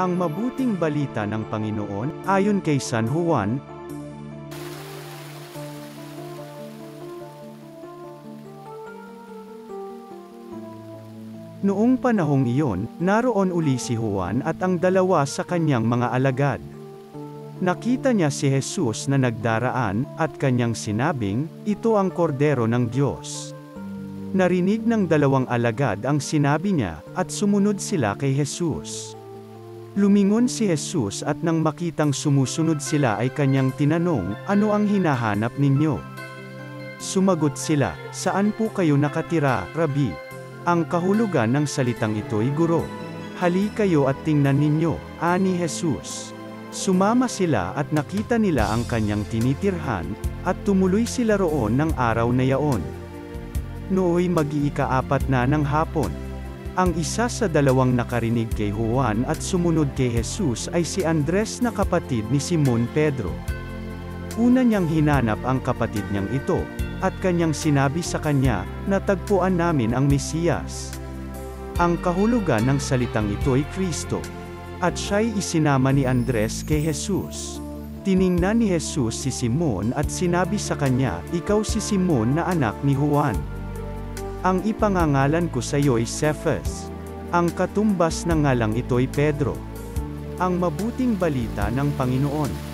Ang mabuting balita ng Panginoon, ayon kay San Juan. Noong panahong iyon, naroon uli si Juan at ang dalawa sa kanyang mga alagad. Nakita niya si Jesus na nagdaraan, at kanyang sinabing, "Ito ang kordero ng Diyos." Narinig ng dalawang alagad ang sinabi niya, at sumunod sila kay Jesus. Lumingon si Jesus at nang makitang sumusunod sila ay kanyang tinanong, "Ano ang hinahanap ninyo?" Sumagot sila, "Saan po kayo nakatira, Rabi?" Ang kahulugan ng salitang ito'y guro. "Hali kayo at tingnan ninyo," ani Jesus. Sumama sila at nakita nila ang kanyang tinitirhan, at tumuloy sila roon ng araw na yaon. Nooy mag-iikaapat na ng hapon. Ang isa sa dalawang nakarinig kay Juan at sumunod kay Jesus ay si Andres na kapatid ni Simon Pedro. Una niyang hinanap ang kapatid niyang ito, at kanyang sinabi sa kanya, "Natagpuan namin ang Mesiyas." Ang kahulugan ng salitang ito'y Kristo. At siya'y isinama ni Andres kay Jesus. Tiningnan ni Jesus si Simon at sinabi sa kanya, "Ikaw si Simon na anak ni Juan. Ang ipangangalan ko sa iyo'y Cephas." Ang katumbas ng ngalang ito'y Pedro. Ang mabuting balita ng Panginoon.